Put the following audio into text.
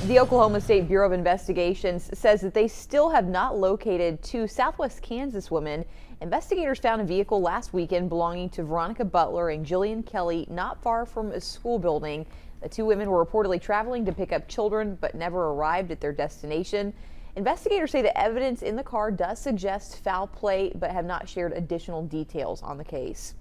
The Oklahoma State Bureau of Investigations says that they still have not located two Southwest Kansas women. Investigators found a vehicle last weekend belonging to Veronica Butler and Jilian Kelley not far from a school building. The two women were reportedly traveling to pick up children but never arrived at their destination. Investigators say the evidence in the car does suggest foul play but have not shared additional details on the case.